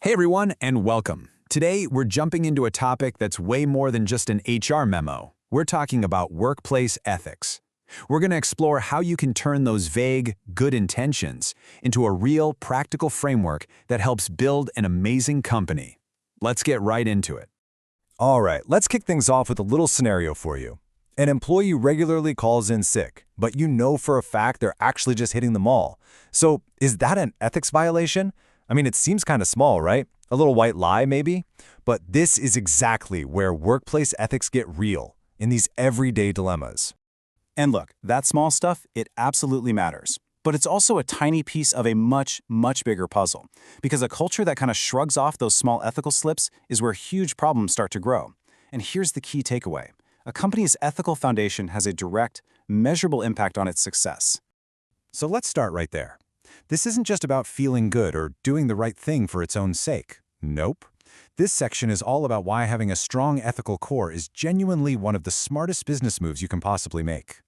Hey everyone, and welcome. Today, we're jumping into a topic that's way more than just an HR memo. We're talking about workplace ethics. We're going to explore how you can turn those vague, good intentions into a real, practical framework that helps build an amazing company. Let's get right into it. All right, let's kick things off with a little scenario for you. An employee regularly calls in sick, but you know for a fact they're actually just hitting the mall. So, is that an ethics violation? I mean, it seems kind of small, right? A little white lie, maybe? But this is exactly where workplace ethics get real, in these everyday dilemmas. And look, that small stuff, it absolutely matters. But it's also a tiny piece of a much, much bigger puzzle. Because a culture that kind of shrugs off those small ethical slips is where huge problems start to grow. And here's the key takeaway. A company's ethical foundation has a direct, measurable impact on its success. So let's start right there. This isn't just about feeling good or doing the right thing for its own sake. Nope. This section is all about why having a strong ethical core is genuinely one of the smartest business moves you can possibly make.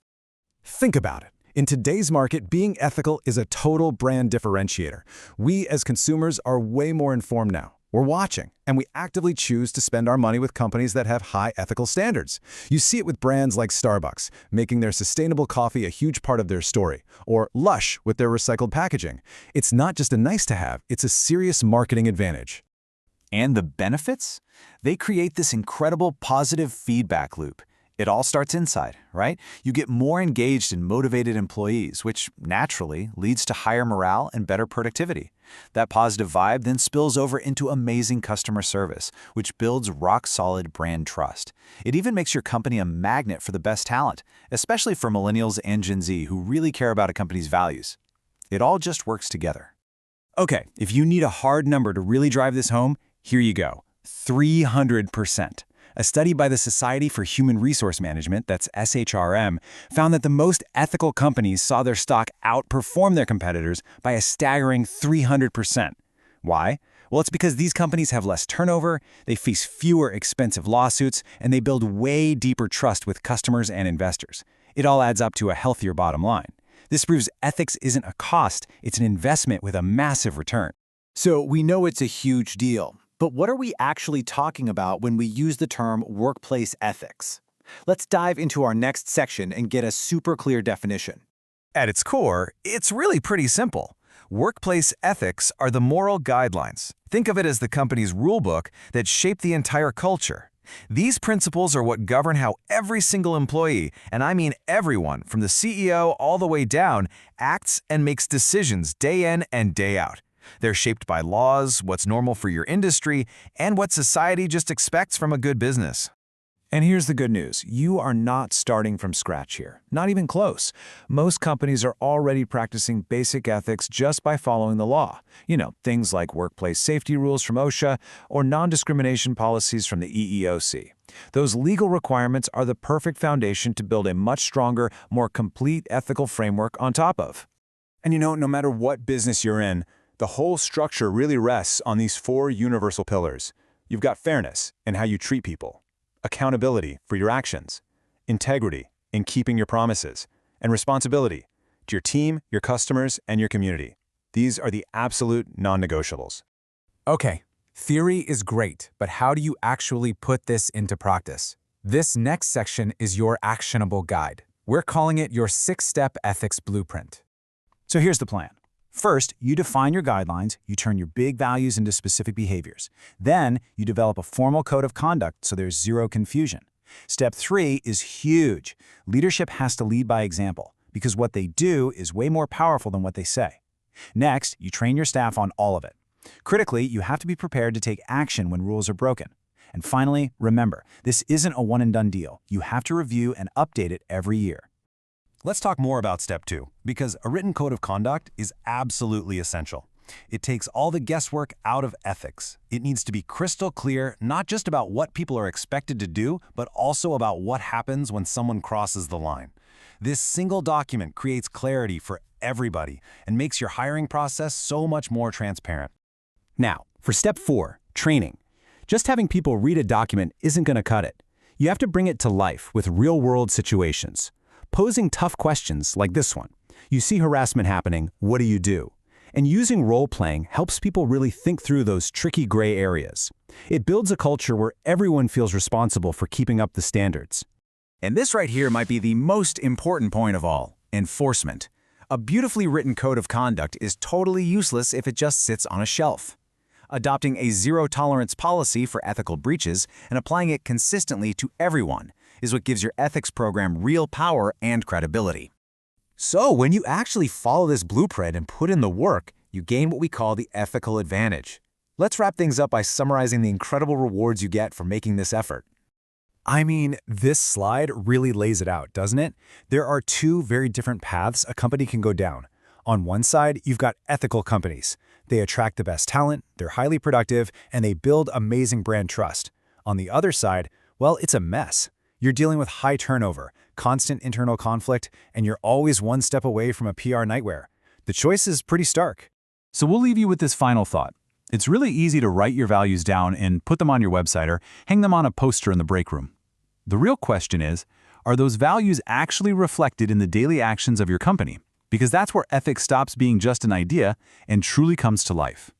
Think about it. In today's market, being ethical is a total brand differentiator. We as consumers are way more informed now. We're watching, and we actively choose to spend our money with companies that have high ethical standards. You see it with brands like Starbucks, making their sustainable coffee a huge part of their story, or Lush with their recycled packaging. It's not just a nice-to-have, it's a serious marketing advantage. And the benefits? They create this incredible positive feedback loop. It all starts inside, right? You get more engaged and motivated employees, which naturally leads to higher morale and better productivity. That positive vibe then spills over into amazing customer service, which builds rock-solid brand trust. It even makes your company a magnet for the best talent, especially for millennials and Gen Z who really care about a company's values. It all just works together. Okay, if you need a hard number to really drive this home, here you go, 300%. A study by the Society for Human Resource Management, that's SHRM, found that the most ethical companies saw their stock outperform their competitors by a staggering 300%. Why? Well, it's because these companies have less turnover, they face fewer expensive lawsuits, and they build way deeper trust with customers and investors. It all adds up to a healthier bottom line. This proves ethics isn't a cost, it's an investment with a massive return. So we know it's a huge deal. But what are we actually talking about when we use the term workplace ethics? Let's dive into our next section and get a super clear definition. At its core, it's really pretty simple. Workplace ethics are the moral guidelines. Think of it as the company's rulebook that shape the entire culture. These principles are what govern how every single employee, and I mean everyone from the CEO all the way down, acts and makes decisions day in and day out. They're shaped by laws, what's normal for your industry, and what society just expects from a good business. And here's the good news. You are not starting from scratch here. Not even close. Most companies are already practicing basic ethics just by following the law. You know, things like workplace safety rules from OSHA or non-discrimination policies from the EEOC. Those legal requirements are the perfect foundation to build a much stronger, more complete ethical framework on top of. And you know, no matter what business you're in, the whole structure really rests on these four universal pillars. You've got fairness in how you treat people, accountability for your actions, integrity in keeping your promises, and responsibility to your team, your customers, and your community. These are the absolute non-negotiables. Okay, theory is great, but how do you actually put this into practice? This next section is your actionable guide. We're calling it your 6-step ethics blueprint. So here's the plan. First, you define your guidelines, you turn your big values into specific behaviors. Then, you develop a formal code of conduct so there's zero confusion. Step 3 is huge. Leadership has to lead by example, because what they do is way more powerful than what they say. Next, you train your staff on all of it. Critically, you have to be prepared to take action when rules are broken. And finally, remember, this isn't a one-and-done deal. You have to review and update it every year. Let's talk more about Step 2, because a written code of conduct is absolutely essential. It takes all the guesswork out of ethics. It needs to be crystal clear, not just about what people are expected to do, but also about what happens when someone crosses the line. This single document creates clarity for everybody and makes your hiring process so much more transparent. Now, for Step 4, training. Just having people read a document isn't going to cut it. You have to bring it to life with real-world situations. Posing tough questions like this one. You see harassment happening, what do you do? And using role-playing helps people really think through those tricky gray areas. It builds a culture where everyone feels responsible for keeping up the standards. And this right here might be the most important point of all: enforcement. A beautifully written code of conduct is totally useless if it just sits on a shelf. Adopting a zero-tolerance policy for ethical breaches and applying it consistently to everyone is what gives your ethics program real power and credibility. So when you actually follow this blueprint and put in the work, you gain what we call the ethical advantage. Let's wrap things up by summarizing the incredible rewards you get for making this effort. I mean, this slide really lays it out, doesn't it? There are two very different paths a company can go down. On one side, you've got ethical companies. They attract the best talent, they're highly productive, and they build amazing brand trust. On the other side, well, it's a mess. You're dealing with high turnover, constant internal conflict, and you're always one step away from a PR nightmare. The choice is pretty stark. So we'll leave you with this final thought. It's really easy to write your values down and put them on your website or hang them on a poster in the break room. The real question is, are those values actually reflected in the daily actions of your company? Because that's where ethics stops being just an idea and truly comes to life.